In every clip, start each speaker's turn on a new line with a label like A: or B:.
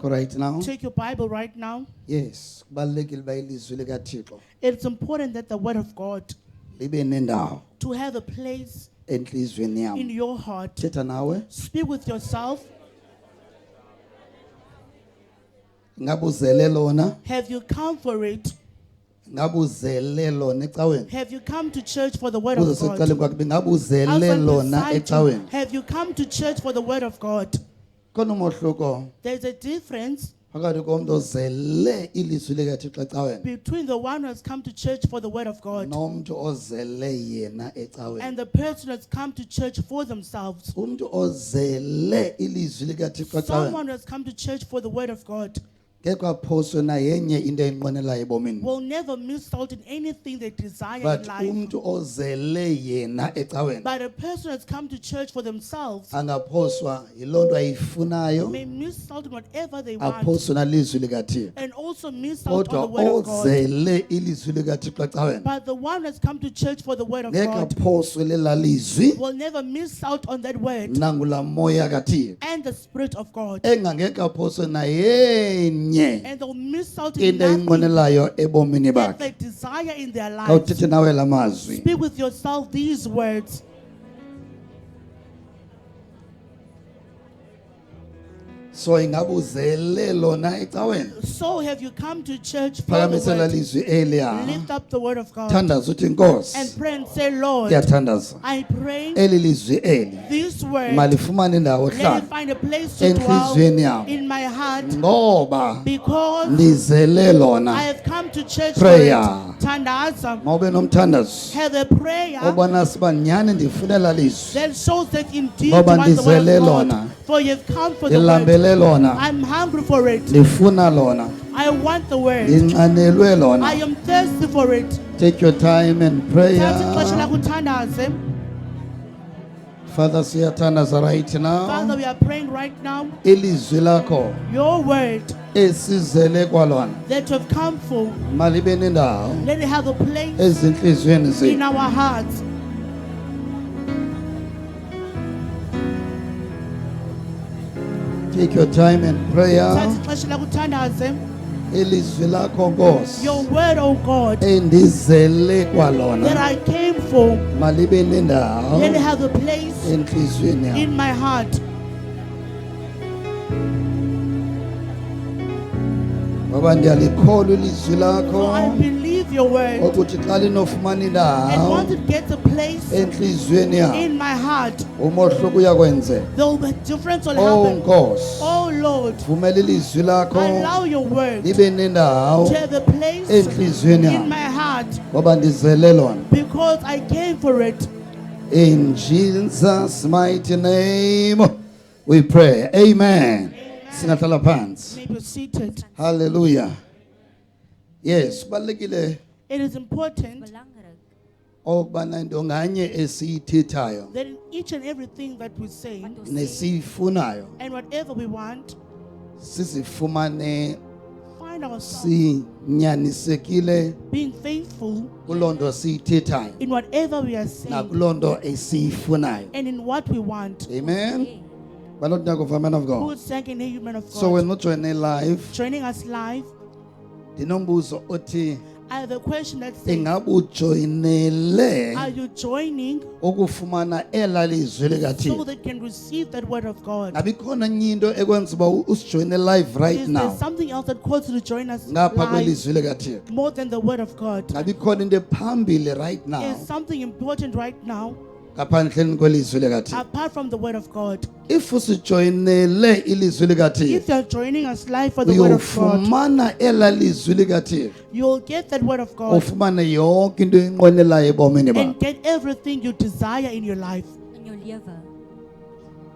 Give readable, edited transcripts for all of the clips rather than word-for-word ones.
A: lakho right now.
B: Take your Bible right now.
A: Yes, kubalulekile bayilizwi likaThixo
B: It's important that the word of God
A: libe nendawo
B: to have a place
A: enhlizweni
B: in
A: yami.
B: your heart.
A: Thetha nawe,
B: Speak with yourself.
A: ngabuzele lona,
B: Have you come for it?
A: ngabuzele lona ecaweni.
B: Have you come to church for the word
A: Kuze
B: of God?
A: sekuqaleni kwakhe ngabuzele
B: Outside
A: lona
B: beside you,
A: ecaweni.
B: have you come to church for the word of God?
A: Khona umohluko
B: There's a difference
A: phakathi komuntu ozele ilizwi likaThixo ecaweni
B: between the one who has come to church for the word of God
A: nomuntu ozele yena ecaweni.
B: and the person who has come to church for themselves.
A: Umuntu ozele ilizwi likaThixo ecaweni
B: Someone who has come to church for the word of God
A: ngeke aphoswe na yenye into enqwenelayo ebomini.
B: will never miss out in anything they desire
A: But
B: in life.
A: umuntu ozele yena ecaweni
B: But a person who has come to church for themselves
A: angaphoswa yilonto ayifunayo,
B: may miss out on whatever they want
A: aphoswe nalizwi likaThixo.
B: and also miss out on
A: Kodwa
B: the word of God.
A: ozele ilizwi likaThixo ecaweni
B: But the one who has come to church for the word of
A: ngeke
B: God
A: aphoswe lela lizwi
B: will never miss out on that word
A: nangula moya kaThixo
B: and the Spirit of God.
A: engangeke aphoswe na yenye
B: And they'll miss out in
A: into
B: nothing
A: enqwenelayo ebomini
B: that
A: bakhe.
B: they desire in their lives.
A: Kawuthethe nawe la mazwi.
B: Speak with yourself these words.
A: So ingabuzele lona ecaweni.
B: So have you come to church for the
A: Phakamisela
B: word?
A: lizwi eliya.
B: Lift up the word of God
A: Thandaza uthi Nkosi.
B: and pray and say, Lord,
A: Ngiyathandaza.
B: I pray
A: Eli lizwi eli
B: this word,
A: malifumane indawo
B: let it
A: hlala
B: find a place to dwell
A: enhlizweni yami
B: in my heart
A: ngoba
B: because
A: ndizele
B: I
A: lona.
B: have come to church
A: Prayer.
B: for it. Tandaza,
A: Mawube nomthandazo
B: have a prayer
A: obona siba nyani ndifunela lizwi.
B: that shows that indeed
A: Ngoba
B: you want the word
A: ndizele
B: of God.
A: lona.
B: For you've come for the word.
A: Ndilambele lona.
B: I'm hungry for it.
A: Ndifuna lona.
B: I want the word.
A: Ndinxanelwe
B: I
A: lona.
B: am thirsty for it.
A: Take your time and
B: Thatha
A: prayer.
B: ixesha lakho uthandaze.
A: Father, siyathandaza right
B: Father,
A: now.
B: we are praying right now.
A: Ilizwi lakho
B: Your word
A: esizele kwalona
B: that you have come for,
A: malibe nendawo
B: let it have a place
A: ezinhliziyweni
B: in
A: zethu.
B: our hearts.
A: Take your time and prayer.
B: Thatha ixesha lakho uthandaze.
A: Ilizwi lakho Nkosi
B: Your word, oh God,
A: endizele
B: that
A: kwalona
B: I came for,
A: malibe nendawo
B: let it have a place
A: enhliziyweni yami.
B: in my heart.
A: Ngoba ndiyalikholwa ilizwi
B: For I
A: lakho
B: believe your word.
A: ukuthi xa linofumana
B: And
A: indawo
B: once it gets a place
A: enhliziyweni yami
B: in my heart,
A: umohluko uyakwenzeka.
B: there will be a difference will
A: Oh
B: happen.
A: Nkosi,
B: Oh Lord,
A: vumela ilizwi lakho
B: allow your word
A: libe nendawo
B: to have a place
A: enhliziyweni
B: in
A: yami
B: my heart
A: ngoba ndizele lona.
B: because I came for it.
A: In Jesus' mighty name we pray. Amen. Singahlala phansi.
B: May be seated.
A: Hallelujah. Yes, kubalekile
B: It is important
C: Belangrijk
A: okubana into nganye esiyithethayo
B: that in each and everything that we say
C: wat ons sê
A: nesiyifunayo
B: and whatever we want,
A: sizifumane
B: find ourselves
A: sinyanisekile
B: being faithful
A: kulonto siyithethayo
B: in whatever we are saying
A: nakulonto esiyifunayo.
B: and in what we want.
A: Amen.
C: sê.
A: Balotnako man of
B: Who
A: God.
B: is second here, man of God?
A: So when we join live,
B: Joining us live,
A: ndinombuzo othi
B: I have a question that says,
A: ingabe ujoyinele
B: are you joining
A: ukufumana ela lizwi
B: so
A: likaThixo?
B: they can receive that word of God?
A: Ngabe khona enye into ekwenza uba usijoyine live right
B: Is there
A: now
B: something else that calls you to join us
A: ngapha
B: live
A: kwelizwi likaThixo?
B: more than the word of God?
A: Ngabe khona into ephambili right now
B: Is something important right now
A: ngaphandleni kwelizwi likaThixo?
B: apart from the word of God?
A: If usijoyinele ilizwi
B: If
A: likaThixo,
B: you're joining us live for the word of God,
A: uyofumana ela lizwi likaThixo,
B: you'll get that word of God
A: ufumane yonke into enqwenelayo ebomini bakho.
B: and get everything you desire in your life.
C: in jou lewe.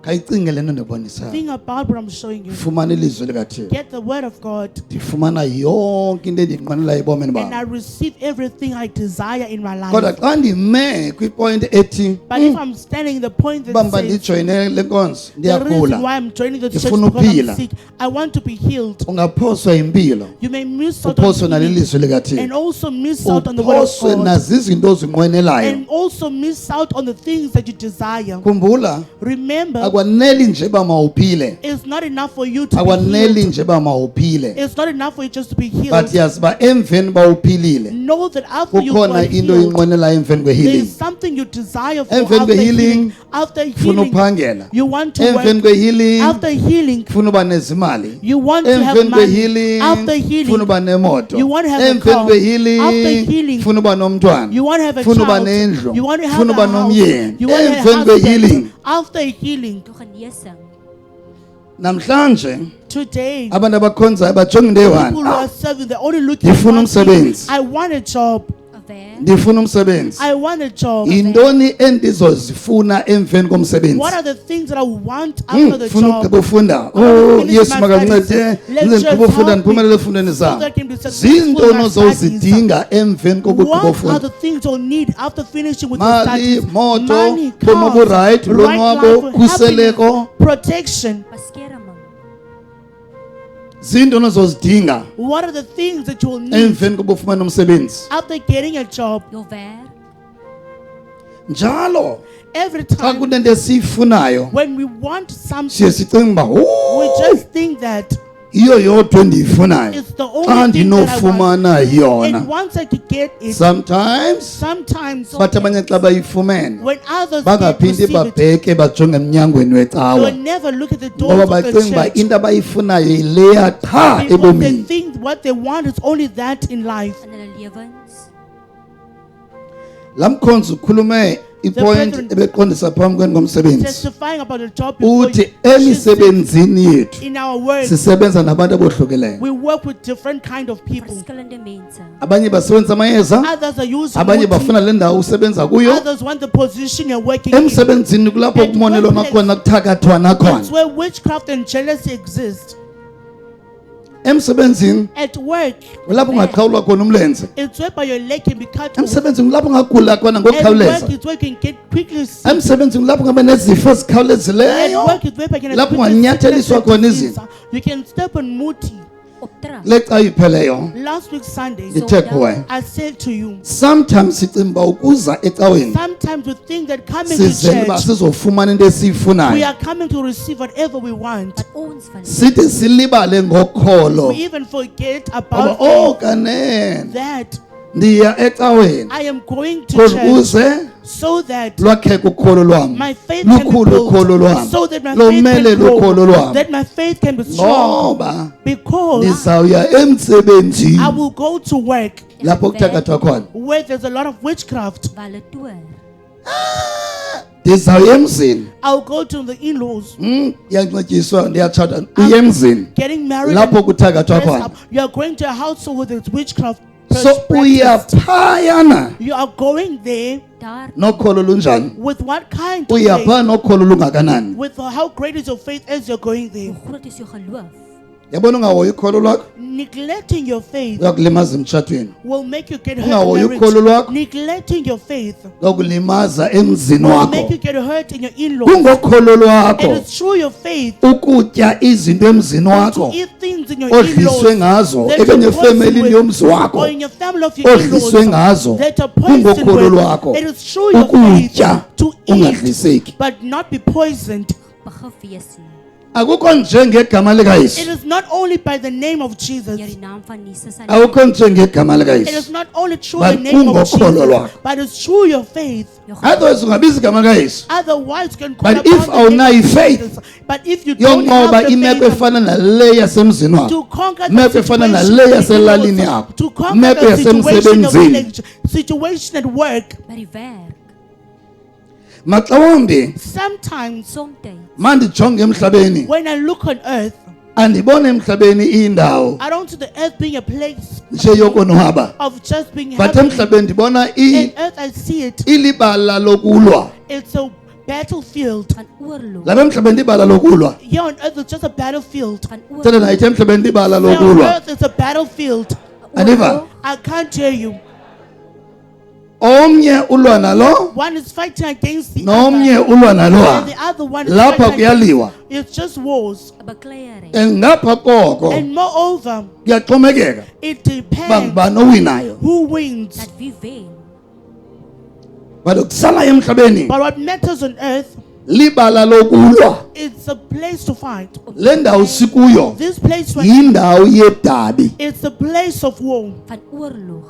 A: Kayicinge lento ndibonisayo.
B: Think about what I'm showing you.
A: Fumana ilizwi likaThixo.
B: Get the word of God,
A: Ndifumana yonke into endinqwenelayo ebomini
B: and I
A: bakho.
B: receive everything I desire in my
A: Kodwa
B: life.
A: xa ndime kwipoint ethi
B: But if I'm standing in the point that
A: bamba
B: says,
A: ndijoyine le nkonzo
B: the reason
A: ndiyagula,
B: why I'm joining the church
A: Ndifuna
B: because I'm
A: ukuphila.
B: sick, I want to be healed.
A: ungaphoswa yimpilo,
B: You may miss out on
A: uphoswe nalo
B: healing
A: ilizwi
B: and
A: likaThixo,
B: also miss out on the word of
A: uphoswe
B: God
A: nazizinto ozinqwenelayo.
B: and also miss out on the things that you desire.
A: Khumbula
B: Remember,
A: akwaneli nje ba mawuphile,
B: It's not enough for you to be
A: akwaneli
B: healed.
A: nje ba mawuphile,
B: It's not enough for you just to be
A: but
B: healed.
A: yazi ba emveni bawuphilile
B: Know that after you
A: kukhona
B: are
A: into
B: healed,
A: inqwenela emveni
B: there
A: kwehealing.
B: is something you desire for
A: Emveni
B: after
A: kwehealing,
B: healing. After
A: Ufuna
B: healing,
A: uphangela.
B: you want to
A: Emveni
B: work.
A: kwehealing
B: After healing,
A: ufuna uba nezimali.
B: you want to have
A: Emveni
B: money.
A: kwehealing
B: After
A: ufuna
B: healing,
A: uba nemoto.
B: you want to have a
A: Emveni
B: car. After
A: kwehealing
B: healing,
A: ufuna uba nomntwana.
B: you want to have a
A: Ufuna uba
B: child.
A: nendlu.
B: You want to have
A: Ufuna
B: a
A: uba
B: house.
A: nomyeni.
B: You want to have
A: Emveni
B: a
A: kwehealing.
B: husband. After healing,
C: Door genesing.
A: namhlanje
B: today,
A: abantu abakhonzayo bajonga into
B: people
A: eyi-one.
B: who are serving, they're only looking for
A: Ndifuna
B: one thing.
A: umsebenzi.
B: I want a job.
C: Aware.
A: Ndifuna umsebenzi.
B: I want a job.
A: Yintoni endizozifuna emveni komsebenzi?
B: What are the things that I want after the
A: Funa
B: job?
A: ugqiba ufunda.
B: Oh,
A: Oh, Yesu makancede. Ndize ndigqiba ufunda ndiphumelele efundweni zam. Zintoni ozozidinga emveni kokugqiba
B: What are
A: ufunda?
B: the things you'll need after finishing with your
A: Mali,
B: studies?
A: moto,
B: Money,
A: bomi
B: cars,
A: oburayithi,
B: right
A: ulonwabo,
B: life,
A: khuseleko.
B: happiness, protection.
C: Beskerming.
A: Zintoni ozozidinga
B: What are the things that you will need
A: emveni kokuba ufumane umsebenzi?
B: after getting a job?
C: Your werk.
A: Njalo
B: Every
A: xa
B: time
A: kunento esiyifunayo
B: when we want
A: siye
B: something,
A: sicinga uba
B: we just think that
A: yiyo yodwa endiyifunayo
B: it's the
A: xa
B: only thing that I want.
A: ndinofumana yona.
B: And once I could get it,
A: Sometimes
B: sometimes
A: bathi abanye xa bayifumene
B: when others get
A: bangaphindi
B: receive it,
A: babheke bajonge emnyangweni
B: they
A: wecawa
B: will never look at the
A: ngoba
B: doors of the
A: bacinga uba
B: church.
A: into abayifunayo yileya qha
B: Because they
A: ebomini.
B: think what they want is only that in life.
C: In hulle lewens.
A: laa mkhonzi ukhulume ipoint
B: brethren-
A: ebeqondisa phambi kweni ngomsebenzi
B: Testifying about the job before
A: uthi
B: you. She said,
A: emisebenzini yethu
B: in our work,
A: sisebenza nabantu abohlukileyo.
B: we work with different kind of people.
C: Verskillende mense.
A: Abanye basebenzisa amayeza,
B: Others are using
A: abanye
B: routine.
A: bafuna le ndawo usebenza kuyo.
B: Others want the position you're working in.
A: Emsebenzini kulapho
B: At
A: kumonelwana
B: workplace,
A: khona kuthakathwana
B: That's
A: khona.
B: where witchcraft and jealousy exist.
A: Emsebenzini
B: At work,
A: kulapho ungaqhawulwa khona umlenze.
B: it's whereby your leg can be cut off.
A: Emsebenzini kulapho ungagula khona
B: At work,
A: ngokukhawuleza.
B: it's where you can get quickly sick.
A: Emsebenzini kulapho ungaba nezifo
B: At
A: ezikhawulezileyo.
B: work, it's whereby you can
A: Lapho
B: quickly
A: unganyatheliswa
B: sickness and
A: khona
B: disease.
A: izinto.
B: You can step on muti.
C: Opdrag.
A: Lexa ipheleyo
B: Last week Sunday,
A: ndithe kuwe.
B: I said to you,
A: Sometimes sicinga uba ukuza ecaweni
B: sometimes we think that coming to
A: sizele uba
B: church,
A: sizofumana into
B: we
A: esiyifunayo.
B: are coming to receive whatever we want.
C: Wat ons van
A: Sithi silibale ngokholo.
B: We even forget
A: Ngoba
B: about
A: oh kanene
B: that
A: ndiya ecaweni
B: I am going to
A: khona
B: church
A: ukuze
B: so that
A: lwakheke ukholo lwam.
B: my faith can be
A: Lukhulu ukholo
B: built,
A: lwam.
B: so that my faith
A: Lomele
B: can grow,
A: lukholo lwam.
B: that my faith can be strong.
A: Ngoba
B: Because
A: ndizawuya emsebenzini
B: I will go to work
A: lapho kuthakathwa khona.
B: where there's a lot of witchcraft.
C: Wale toer.
A: Ndizawuya emzini.
B: I'll go to the in-laws,
A: Ndiyancediswa ndiyatshata uya emzini
B: getting married.
A: lapho
B: and
A: kuthakathwa
B: dressed
A: khona.
B: up. You are going to a household with its witchcraft.
A: So uya
B: practiced.
A: phayana
B: You are going there
C: Daar.
A: nokholo lunjani?
B: with what kind of
A: Uya
B: faith?
A: phaa nokholo lungakanani?
B: With how great is your faith as you're going there?
C: Hoe groot is jou geloof?
A: Yabona ungahoyi ukholo lwakho
B: Neglecting your faith
A: uyakulimaza emtshatweni.
B: will make you get hurt
A: Ungahoyi
B: in
A: ukholo
B: marriage.
A: lwakho
B: Neglecting your faith
A: uyakulimaza emzini
B: will
A: wakho.
B: make you get hurt in your in-laws.
A: Kungokholo
B: It
A: lwakho
B: is through your faith
A: ukutya izinto emzini
B: to
A: wakho
B: eat things in your
A: odliswe
B: in-laws
A: ngazo
B: that
A: ebenye
B: you're poisoned
A: efemelini yomzi
B: with,
A: wakho
B: or in your family of your
A: odliswe
B: in-laws
A: ngazo
B: that are poisoned
A: kungokholo
B: with.
A: lwakho
B: It is through your faith
A: ukutya
B: to eat
A: ungadliseki.
B: but not be poisoned.
C: Begif wees nie.
A: Akukho njengegama
B: It
A: likaYesu,
B: is not only by the name of Jesus.
C: Deur die naam van Jesus alleen.
A: awukho njengegama
B: It
A: likaYesu.
B: is not only through
A: But
B: the name of
A: kungokholo
B: Jesus,
A: lwakho.
B: but it's through your faith.
C: Jou geloof.
A: Otherwise ungabiza igama likaYesu.
B: Otherwise, you can call
A: But
B: upon
A: if
B: the
A: awunayo
B: name of
A: faith,
B: Jesus. But if you don't
A: yonqoba
B: have the
A: imeko
B: faith
A: efana nale yasemzini wakho,
B: to conquer
A: imeko
B: the
A: efana
B: situation,
A: nale
B: in
A: yaselalini
B: the
A: yakho,
B: to conquer
A: imeko
B: the situation of
A: yasemsebenzini,
B: village, situation at work,
C: By die werk.
A: maxa wambi
B: sometimes
C: Somtyds.
A: mandijonge emhlabeni
B: when I look on earth,
A: andibone emhlabeni iyindawo
B: I don't see the earth being a place
A: nje yokonwaba,
B: of just being
A: but
B: happy.
A: emhlabeni ndibona
B: In earth, I see it.
A: ilibala lokulwa.
B: It's a battlefield.
C: Van oorlog.
A: Lapha emhlabeni libala lokulwa.
B: Here on earth, it's just a battlefield.
C: Van
A: Tell
C: oorlog.
A: nayithi emhlabeni libala
B: Here on
A: lokulwa.
B: earth, it's a battlefield.
A: Aniva?
B: I can't hear you.
A: Omnye ulwa nalo,
B: One is fighting against the
A: nomnye
B: other,
A: ulwa
B: and
A: nalwa.
B: the other one is
A: Lapha
B: fighting against.
A: kuyaliwa.
B: It's just wars.
C: Bekleierery.
A: Ngapha koko
B: And moreover,
A: kuyaxhomekeka
B: it
A: uba
B: depends
A: ngubani owinayo.
B: who wins.
C: Dat wie wen.
A: But ukusalayo emhlabeni
B: But what matters on earth
A: libala lokulwa.
B: It's a place to fight.
A: Le ndawo sikuyo
B: This place when
A: yindawo yedabi.
B: it's a place of war.
C: van oorlog.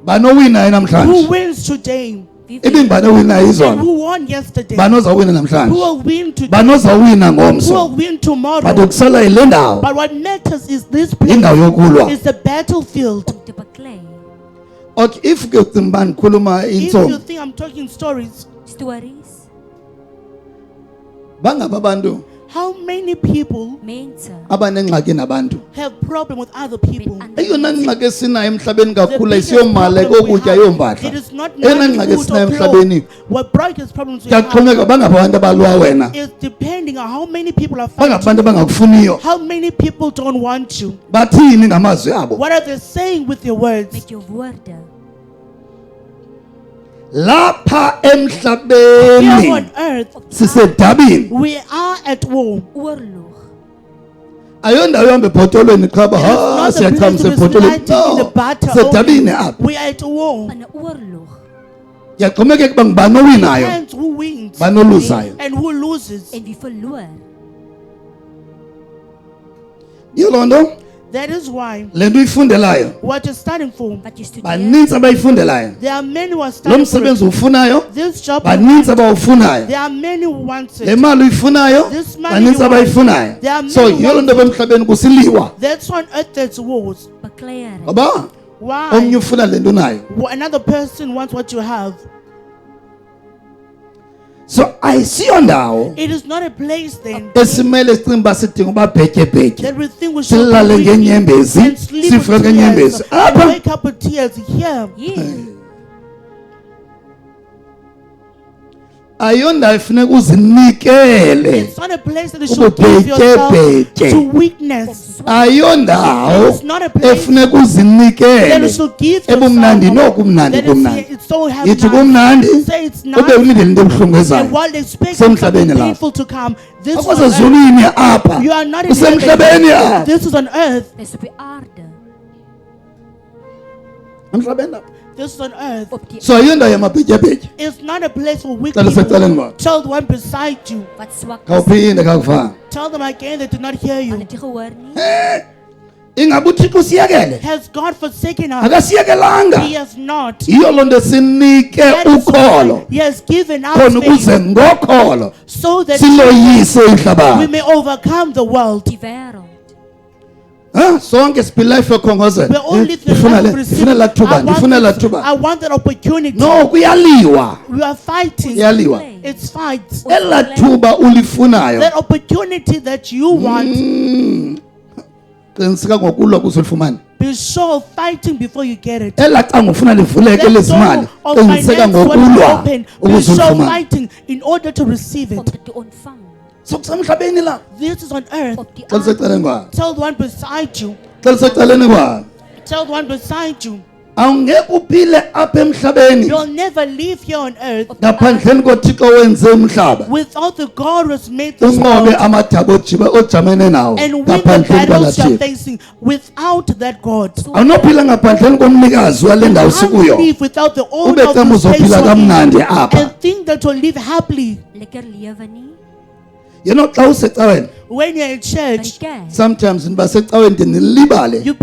A: Banowina
B: Who
A: namhlanje.
B: wins today?
C: Wie
A: Ibing
C: wen
A: banowina
B: And
A: izolo.
B: who won yesterday?
A: Banozawina
B: Who
A: namhlanje.
B: will win today?
A: Banozawina
B: Who will
A: ngomso.
B: win tomorrow?
A: But ukusala ile ndawo
B: But what matters is this place
A: indawo yokulwa.
B: is the battlefield.
C: om te baklei?
A: Okay, if ke ucimba ngikhuluma
B: If you
A: intombi,
B: think I'm talking stories,
C: Stories,
A: bangaba abantu
B: how many people
C: mense
A: abanengxaki nabantu.
B: have problem with other people?
A: Eyona ngxaki esinayo emhlabeni
B: The
A: kakhulu
B: biggest
A: ayisiyomali
B: problem we
A: kokutya
B: have,
A: yompahla.
B: it is not
A: Eyona
B: money,
A: ngxaki
B: food
A: esinayo
B: or
A: emhlabeni
B: clothes. What biggest problems we have
A: kuyaxhomeka bangaba abantu abalwa wena.
B: is depending on how many people are
A: Bangaba
B: fighting.
A: abantu abangakufuniyo.
B: How many people don't want you?
A: Bathini ngamazwi abo?
B: What are they saying with your words?
C: met jou woorde.
A: Lapha
B: Here
A: emhlabeni
B: on earth,
A: sisedabini.
B: we are at war.
C: Oorlog.
A: Ayondawo ihamba ebhotolweni qha ba
B: It is
A: ha
B: not the
A: siyachama
B: place to be
A: sebhotolweni.
B: fighting in the
A: No.
B: battle.
A: Sedabini
B: only.
A: apha.
B: We are at war.
C: 'n oorlog.
A: Kuyaxhomekeka uba ngubani owinayo,
B: Depends who wins
A: bani oluzayo.
B: and who loses.
C: En wie verloor?
A: Yiyo loo nto
B: That is why
A: le nto uyifundelayo
B: what you're studying for,
C: Wat jy studeer,
A: banintsi abayifundelayo.
B: there are many who are
A: Lo
B: studying for
A: msebenzi
B: it.
A: uwufunayo
B: This job.
A: banintsi abawufunayo.
B: There are many who want
A: Le
B: it.
A: mali uyifunayo
B: This money
A: banintsi
B: you want.
A: abayifunayo.
B: There are
A: So
B: many
A: yiyo loo nto emhlabeni kusiliwa.
B: That's on earth that's wars.
C: bakleiere.
A: Ngoba
B: Why?
A: omnye ufuna le nto unayo.
B: Another person wants what you have.
A: So ayisiyo ndawo
B: It is not a place then
A: esimele sicinga uba sidinga uba bhetyebhetye.
B: that we think we should
A: Silale
B: be weeping
A: ngenyembezi,
B: and sleep
A: sife
B: with
A: ngenyembezi.
B: tears and
A: Apha
B: wake up with tears here.
C: Yeah.
A: ayondawo efuneka uzinikele.
B: It's not a place that you should give
A: Ububhetyebhetye.
B: yourself to weakness.
A: Ayondawo
B: It's not a place
A: efuneka
B: that you
A: uzinikele.
B: should give
A: Ebumnandi
B: yourself.
A: noku kumnandi
B: That
A: kumnandi.
B: it's so happy.
A: Yithi kumnandi
B: Say it's
A: ube
B: nice.
A: ulindele into ebuhlungu
B: And
A: ezayo.
B: while they expect
A: Kusemhlabeni
B: something
A: lapha.
B: painful to come, this is on
A: Akwase
B: earth.
A: zulwini apha.
B: You are not in
A: Kusemhlabeni
B: heaven.
A: apha.
B: This is on earth.
C: Dis op die aarde.
A: Emhlabeni apha.
B: This is on earth.
C: Op die
A: So ayondawo yamabhetyebhetye.
B: It's not a place for weak
A: Cela secaleni
B: people.
A: kwakho.
B: Tell the one beside you.
C: wat swak is.
A: Khawuphinde khawufanga.
B: Tell them again they did not hear
C: Hulle
B: you.
C: het nie gehoor nie.
A: Ingabe uThixo usiyekele?
B: Has God forsaken us?
A: Akasiyekelanga.
B: He has not.
A: Yiyo loo nto sinike
B: That is
A: ukholo
B: why He has given us
A: khona ukuze
B: faith
A: ngokholo
B: so that
A: siloyise
B: we
A: ihlabathi.
B: may overcome the world.
C: Die wêreld.
A: Sonke siphila life yokhongozela.
B: We're only the
A: Ndifuna
B: life
A: le,
B: of receiving.
A: ndifuna la thuba,
B: I
A: ndifuna la
B: want this-
A: thuba.
B: I want that opportunity.
A: No, kuyaliwa.
B: We are fighting.
A: Kuyaliwa.
B: It's fights.
A: Ela thuba ulifunayo.
B: That opportunity that you want,
A: Qiniseka ngokulwa kuzolifumana.
B: be sure of fighting before you get it.
A: Ela xa ngofuna livuleke
B: That
A: lezimali.
B: door of
A: Qiniseka
B: finance will
A: ngokulwa
B: open. Be sure of
A: ukuzolifumana.
B: fighting in order to receive
C: Om
B: it.
C: dit te ontvang.
A: So kusemhlabeni la.
B: This is on earth.
C: Op die
A: Xa
C: aarde.
A: liseceleni kwakho.
B: Tell the one beside you.
A: Xa liseceleni kwakho.
B: Tell the one beside you.
A: Awungeke uphile apha emhlabeni
B: You'll never live here on earth
A: ngaphandleni koThixo wenze umhlaba.
B: without the God who has made this
A: Unqobe
B: world
A: amadaba ojamene nawo
B: and win the
A: ngaphandleni
B: battles you're
A: kwalathixo.
B: facing without that God.
A: Awunophila ngaphandleni komnikazi wale ndawo
B: You can't
A: sikuyo.
B: live without the owner
A: Ube
B: of
A: cema
B: this place
A: uzophila
B: you're in
A: kamnandi apha.
B: and think that you'll live happily.
C: Lekker lewe nie.
A: Yena xa usecaweni
B: When you're in
C: By
B: church,
C: kerk.
A: sometimes niba secaweni de nilibale
B: you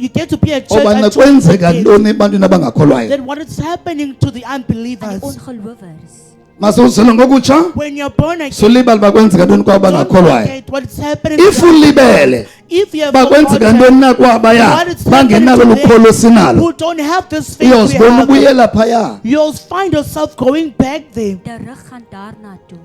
B: get to be a church
A: obana
B: until
A: kwenzeka
B: you
A: ntoni ebantwini abangakholwayo.
B: then what is happening to the
C: Aan
B: unbelievers.
C: die ongelowers.
A: Masuzelo ngokutsha
B: When you're born again,
A: solibale bakwenzeka ntoni kwabo
B: don't
A: bangakholwayo.
B: forget what is happening to
A: If
B: the
A: ulibele
B: if you have
A: bakwenzeka
B: forgotten
A: ntoni na kwabaya
B: what is happening
A: bangenalo
B: to
A: lukholo
B: them
A: sinalo.
B: who don't have this faith we
A: Uyozibona
B: have,
A: ubuyela phaya.
B: you'll find yourself going back there.
C: Die rug gaan daarna toe.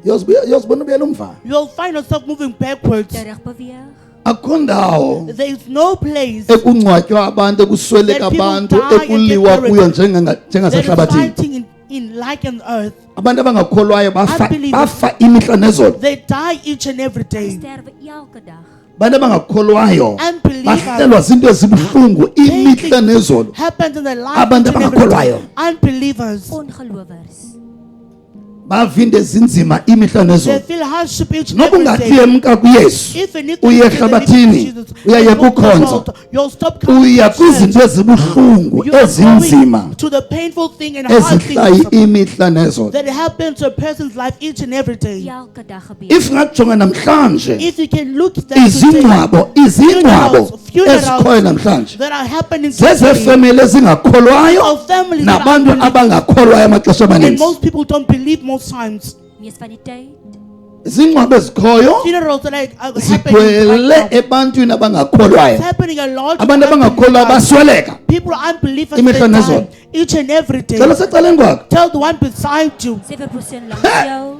A: Uyozibona ubuyela umva.
B: You'll find yourself moving backwards.
C: Die rug beweeg.
A: Akho ndawo
B: There is no place
A: ekungcwatywa abantu ekusweleka
B: That people
A: abantu
B: die and
A: ekuliwa
B: get
A: kuyo
B: that is
A: njengasehlabathini.
B: fighting in like on earth.
A: Abantu abangakholwayo
B: Unbelievers.
A: bafa imihla nezolo.
B: They die each and every day.
C: Sterwe elke dag.
A: Abantu abangakholwayo
B: Unbelievers.
A: bahlelwa zinto ezibuhlungu imihla nezolo.
B: Happens in their life.
A: Abantu
B: each and every day.
A: abangakholwayo.
B: Unbelievers.
C: Ongelowers.
A: bavinde ezinzima imihla
B: They
A: nezolo.
B: feel hardship each and
A: Noba
B: every day.
A: ungathemka kuYesu,
B: Even if
A: uye
B: you believe in
A: ehlabathini,
B: Jesus,
A: uyaya
B: you'll stop
A: kukhonza,
B: the world, you'll stop coming
A: uya
B: to church.
A: kwizinto ezibuhlungu
B: You are
A: ezinzima
B: going to the painful thing and hard
A: ezihlayi
B: things
A: imihla nezolo.
B: that happen to a person's life each and every day.
C: Elke dag gebeur.
A: If ngajonga namhlanje
B: If you can look at that today,
A: izingcwabo ezikhoyo
B: funerals
A: namhlanje
B: that are happening today,
A: zezefemeli ezingakholwayo
B: of families that are
A: nabantu
B: unbelieving,
A: abangakholwayo amaxesha
B: and
A: amaninzi.
B: most people don't believe most times.
C: Mees van die tyd
A: Izingcwabo ezikhoyo
B: Funerals that are happening
A: zigcwele
B: right now.
A: ebantwini
B: It's
A: abangakholwayo.
B: happening a lot.
A: Abantu abangakholwayo basweleka.
B: People are unbelievers.
A: Imihla
B: They
A: nezolo.
B: die each and every day.
A: Cela secaleni kwakho.
B: Tell the one beside you.
C: 7% langs jou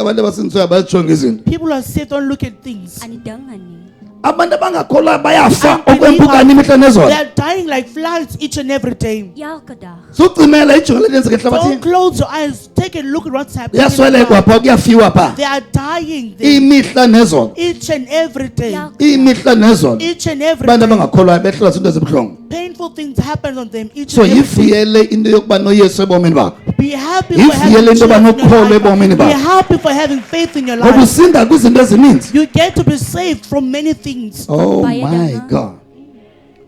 A: Abantu abasindiswayo bayajonga izinto.
B: People are saved, don't look at things.
C: aan die dinge nie.
A: Abantu abangakholwayo bayafa
B: Unbelievers,
A: okwempukane imihla
B: they
A: nezolo.
B: are dying like flies each and every day.
C: Elke dag.
A: Sucimela ijonge lenzeka
B: Don't
A: ehlabathini.
B: close your eyes. Take a look at what's happening. in the
A: Kuyaswelekwa
B: world.
A: pha kuyafiwa pha.
B: They are dying there
A: Imihla nezolo.
B: each and every day.
A: Imihla nezolo.
B: Each and every
A: Abantu
B: day.
A: abangakholwayo behlela zinto ezibuhlungu.
B: Painful things happen on them each
A: So
B: and every day.
A: yivuyele into yokuba noYesu ebomini bakho.
B: Be happy
A: If
B: for having
A: yele into
B: Jesus in
A: yoba nokholwa
B: your
A: ebomini
B: life. Be
A: bakho.
B: happy for having faith in your
A: Ngoba
B: life.
A: usinda kwizinto ezininzi.
B: You get to be saved from many things.
A: Oh
C: Baie
A: my
C: dinge.
A: God.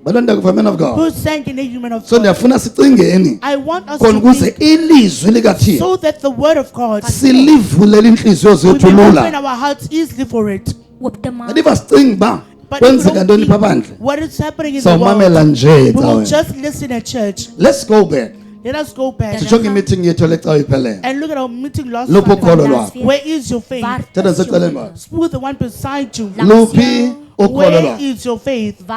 A: Balonda kuva man of God.
B: Who sang in the human of
A: So
B: God?
A: ndiyafuna sicingeni
B: I want us
A: khona
B: to
A: ukuze
B: think
A: ilizwi likaThixo
B: so that the word of God,
A: silivulele inhliziyo
B: we
A: zethu
B: will open
A: lula.
B: our hearts easily for it.
C: Oop te maak.
A: Ndiva sicinga uba
B: But if we
A: kwenzeka
B: don't
A: ntoni
B: think
A: pha phandle.
B: what is happening in the world,
A: Sawumamela nje
B: we will
A: cawe.
B: just listen at church.
A: Let's go back.
B: Let us go back
A: Sijonge imeeting yethu lecawe ipheleyo.
B: and look at our meeting last
A: Luphi
B: Sunday.
A: ukholo lwakho?
B: Where is your faith?
C: Waar
A: Thatha
C: is jou
A: siceleni
C: geloof?
A: kwakho.
B: Smooth the one beside you.
C: Langs
A: Luphi
C: jou
A: ukholo
B: Where
A: lwakho?
B: is your faith?